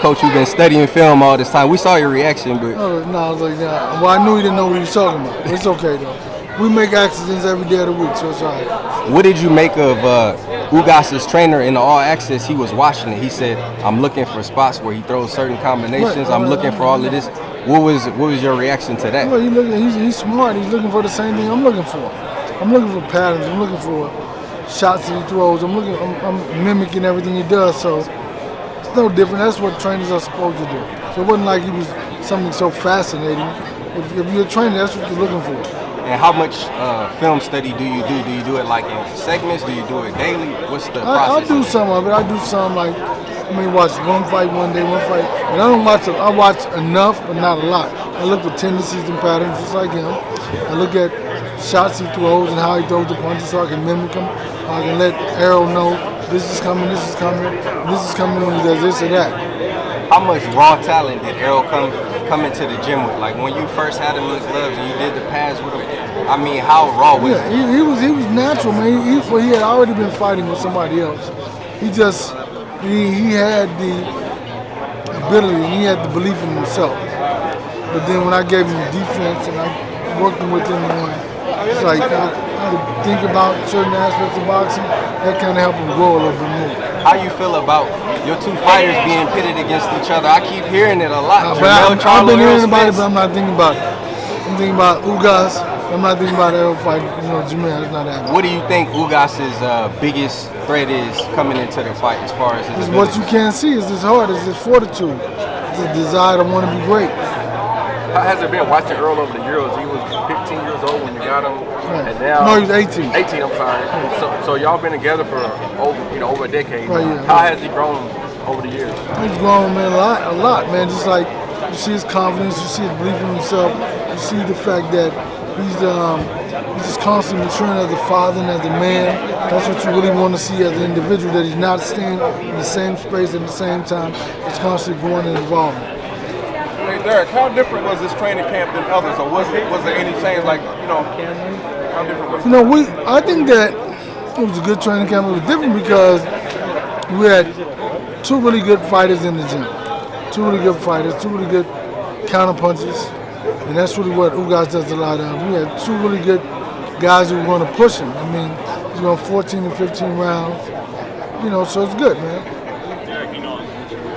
Coach, you've been studying film all this time. We saw your reaction, but Oh, no, I was like, nah. Well, I knew he didn't know what he was talking about. It's okay, though. We make accidents every day of the week, so it's all right. what did you make of Ugas' trainer in the All Access? He was watching it. He said, "I'm looking for spots where he throws certain combinations. I'm looking for all of this." What was your reaction to that? Well, he's smart. He's looking for the same thing I'm looking for. I'm looking for patterns. I'm looking for shots that he throws. I'm mimicking everything he does. So it's no different. That's what trainers are supposed to do. So it wasn't like he was something so fascinating. If you're a trainer, that's what you're looking for. And how much film study do you do? Do you do it like in segments? Do you do it daily? What's the process? I do some of it. I do some like, watch one fight one day, one fight. But I don't watch it. I watch enough, but not a lot. I look for tendencies and patterns just like him. I look at shots he throws and how he throws the punches so I can mimic him. I can let Errol know this is coming, this is coming, this is coming when he does this or that. How much raw talent did Errol come into the gym with? Like when you first had him in his gloves and you did the pads with him, I mean, how raw was he? He was natural, man. He had already been fighting with somebody else. He had the ability and he had the belief in himself. But then when I gave him defense and I worked with him on, it's like how to think about certain aspects of boxing, that kind of helped him grow a little bit more. How you feel about your two fighters being pitted against each other? I keep hearing it a lot. Jermell Charlo, I've been hearing about it, but I'm not thinking about it. I'm thinking about Ugas. I'm not thinking about Errol fight. Jermell, it's not happening. What do you think Ugas' biggest threat is coming into the fight as far as his ability? What you can't see is his heart, is his fortitude, it's a desire to want to be great. How has it been watching Earl over the years? He was 15 years old when you got him, right. And now he was 18. 18, I'm sorry. Right. So y'all been together for over a decade. Right, yeah, How has he grown over the years? He's grown, man, a lot, man. Just like you see his confidence, you see his belief in himself, you see the fact that he's just constantly maturing as a father and as a man. That's what you really want to see as an individual, that he's not staying in the same space at the same time. He's constantly growing and evolving. Hey, Derrick, how different was this training camp than others? Or was there any change, like, how different was it? I think that it was a good training camp. It was different because we had two really good fighters in the gym. Two really good fighters, two really good counter punches. And that's really what Ugas does a lot of. We had two really good guys who were going to push him. I mean, he's going 14 and 15 rounds. So it's good, man. Derrick,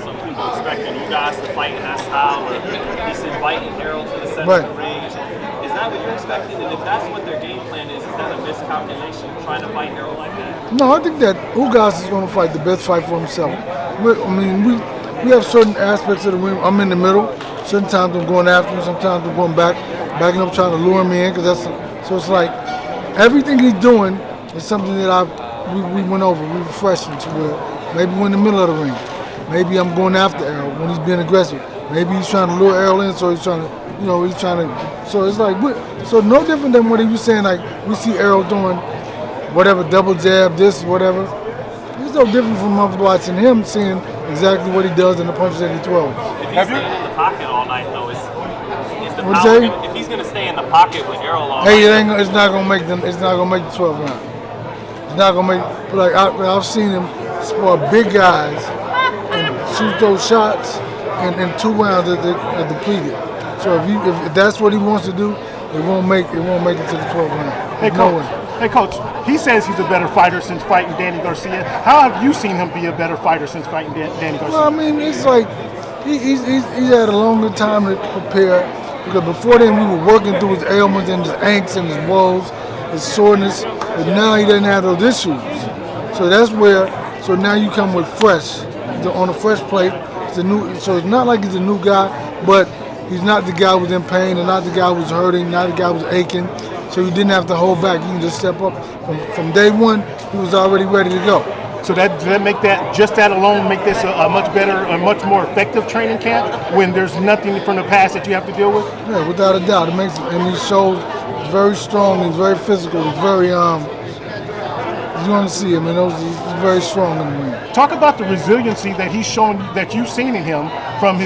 some people expecting Ugas to fight in that style, or at least inviting Errol to the center of the ring. Is that what you're expecting? And if that's what their game plan is that a miscalculation, trying to fight Errol like that? No, I think that Ugas is going to fight the best fight for himself. We have certain aspects of the ring. I'm in the middle. Certain times I'm going after him. Sometimes I'm going backing up, trying to lure him in. So it's like everything he's doing is something that we went over. We refreshed him to where maybe we're in the middle of the ring. Maybe I'm going after Errol when he's being aggressive. Maybe he's trying to lure Errol in, so he's trying to, so it's like, so no different than what he was saying, like we see Errol doing whatever, double jab, this, whatever. It's no different from us watching him, seeing exactly what he does and the punches that he throws. If he's staying in the pocket all night, though, is the power, if he's going to stay in the pocket with Errol all night. It's not going to make the 12 round. It's not going to make, like I've seen him spar big guys and shoot those shots, and 2 rounds are depleted. So if that's what he wants to do, it won't make it to the 12 round. Hey coach, he says he's a better fighter since fighting Danny Garcia. How have you seen him be a better fighter since fighting Danny Garcia? Well, I mean, it's like he's had a longer time to prepare, because before then we were working through his ailments and his angst and his woes, his soreness, but now he doesn't have those issues. So that's where. So now you come with fresh, on a fresh plate. So it's not like he's a new guy, but he's not the guy who's in pain, and not the guy who's hurting, not the guy who's aching. So you didn't have to hold back. You can just step up. From day one, he was already ready to go. So does that make that alone make this a much better, a much more effective training camp when there's nothing from the past that you have to deal with? Yeah, without a doubt. It makes, and he shows he's very strong. He's very physical. He's very you want to see him, and he's very strong in the ring. Talk about the resiliency that he's shown, that you've seen in him from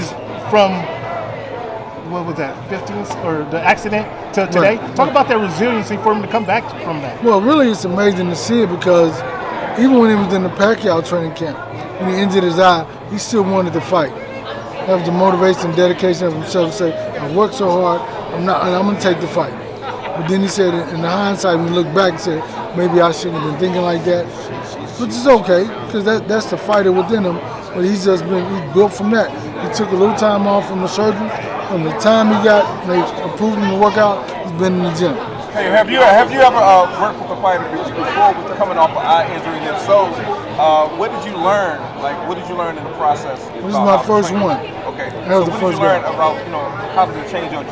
what was that, 15th or the accident to today? Right. Talk about that resiliency for him to come back from that. Well, really, it's amazing to see it, because even when he was in the Pacquiao training camp, when he injured his eye, he still wanted to fight. have the motivation and dedication of himself to say, I worked so hard, I'm going to take the fight. But then he said, in the hindsight, when he looked back, he said, maybe I shouldn't have been thinking like that. Which is okay, because that's the fighter within him. But he's built from that. He took a little time off from the surgery. From the time they approved him to work out, he's been in the gym. Hey, have you ever worked with a fighter before with coming off an eye injury? And if so, what did you learn? Like, what did you learn in the process? This is my first one. Okay. That was so the what first did you learn guy. about, how does it change your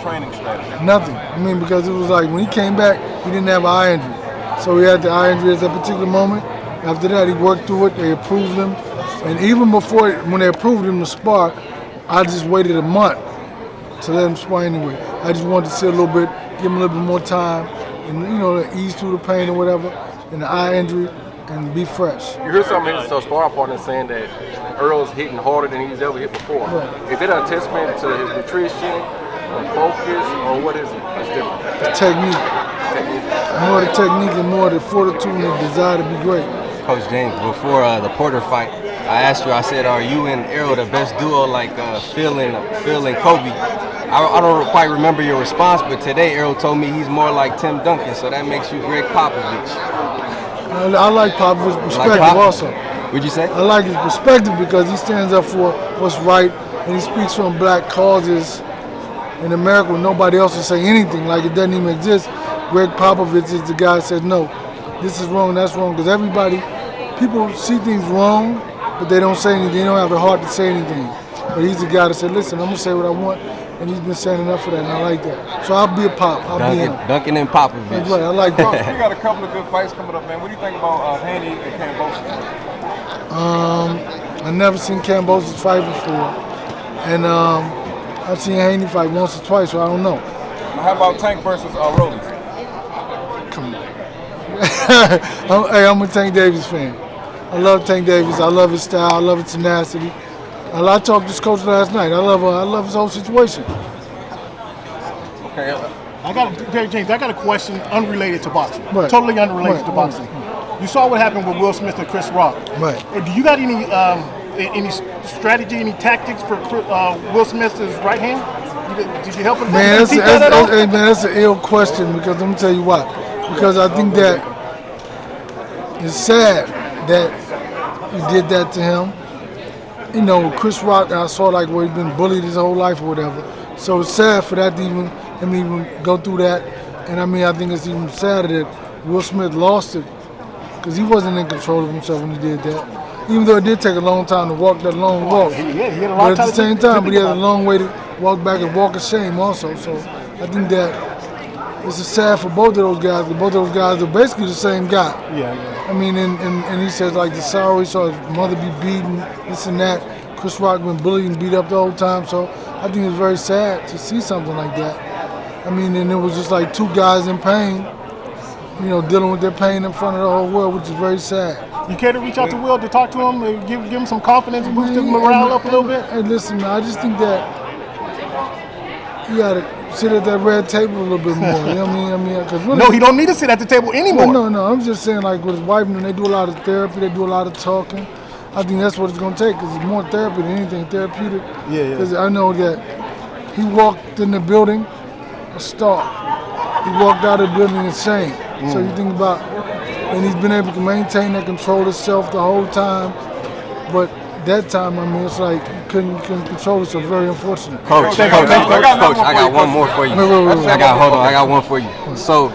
training strategy? Nothing. I mean, because it was like when he came back, he didn't have an eye injury. So he had the eye injury at that particular moment. After that, he worked through it. They approved him. And even before, when they approved him to spar, I just waited a month to let him spar anyway. I just wanted to see a little bit, give him a little bit more time, and ease through the pain or whatever, and the eye injury, and be fresh. You heard some of his sparring partners saying that Errol's hitting harder than he's ever hit before. Right. Is that a testament to his nutrition, or focus, or what is it? It's different. The technique. More the technique and more the fortitude and the desire to be great. Coach James, before the Porter fight, I asked you, I said, are you and Errol the best duo, like Phil and Kobe? I don't quite remember your response, but today Errol told me he's more like Tim Duncan, so that makes you Greg Popovich. I like Popovich's perspective also. What'd you say? I like his perspective because he stands up for what's right and he speaks from black causes in America when nobody else will say anything, like it doesn't even exist. Greg Popovich is the guy that says, no, this is wrong, that's wrong, because people see things wrong, but they don't say anything, they don't have the heart to say anything. But he's the guy that said, listen, I'm going to say what I want, and he's been standing up for that, and I like that. So I'll be a Pop, I'll be him. Duncan and Popovich. That's right, I like that. We got a couple of good fights coming up, man. What do you think about Haney and Kambosos? I've never seen Kambosos fight before, and I've seen Haney fight once or twice, so I don't know. How about Tank versus Rowland? Come on. I'm a Tank Davis fan. I love Tank Davis. I love his style. I love his tenacity. I talked to this coach last night. I love his whole situation. Okay. Derrick James, I got a question unrelated to boxing. Right. Totally unrelated to Right. boxing. You saw what happened with Will Smith and Chris Rock. Right. Do you got any strategy, any tactics for Will Smith's right hand? Did you help him? Man, teach that at all? that's an ill question because let me tell you why. Because I think that it's sad that you did that to him. Chris Rock, I saw like where he's been bullied his whole life or whatever. So it's sad for that to even go through that. And I think it's even sadder that Will Smith lost it because he wasn't in control of himself when he did that. Even though it did take a long time to walk that long walk. He had a lot But of at time the same to time, but he think had a long way to walk back and walk of shame also. So I think that it's sad for both of those guys, because both of those guys are basically the same guy. Yeah. I mean, and he says like the sorrow, he saw his mother be beaten, this and that. Chris Rock been bullied and beat up the whole time, so I think it's very sad to see something like that. I mean, and it was just like two guys in pain, dealing with their pain in front of the whole world, which is very sad. You care to reach out to Will to talk to him, and give him some confidence, boost his morale up a little bit? Hey, listen, man, I just think that you gotta sit at that red table a little bit more. You know what I mean? Because really, No, he don't need to sit at the table anymore. No. I'm just saying, like with his wife, and they do a lot of therapy, they do a lot of talking. I think that's what it's gonna take, because it's more therapy than anything therapeutic. Yeah. Because I know that he walked in the building a star. He walked out of the building in shame. So you think about, and he's been able to maintain that control himself the whole time. But that time, it's like he couldn't control it, so very unfortunate. Coach, I got one more for you. Wait. I got one for you. So,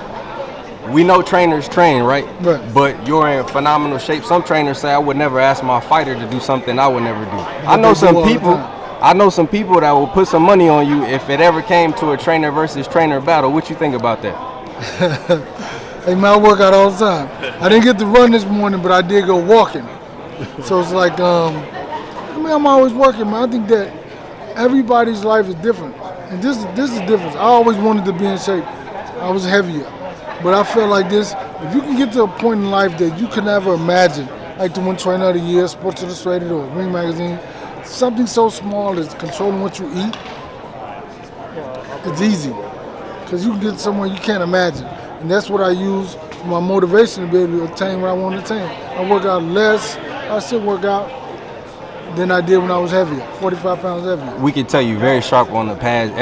we know trainers train, right? Right. But you're in phenomenal shape. Some trainers say I would never ask my fighter to do something I would never do. I know some people that will put some money on you if it ever came to a trainer versus trainer battle. What you think about that? Hey, man, I work out all the time. I didn't get to run this morning, but I did go walking. So it's like, I'm always working, man. I think that everybody's life is different. And this is different. I always wanted to be in shape. I was heavier. But I feel like this, if you can get to a point in life that you could never imagine, like to win Trainer of the Year, Sports Illustrated, or Ring Magazine, something so small as controlling what you eat, it's easy. Because you can get somewhere you can't imagine. And that's what I use for my motivation to be able to attain what I want to attain. I work out less, I still work out, than I did when I was heavier, 45 pounds heavier. We can tell you very sharp on the pads.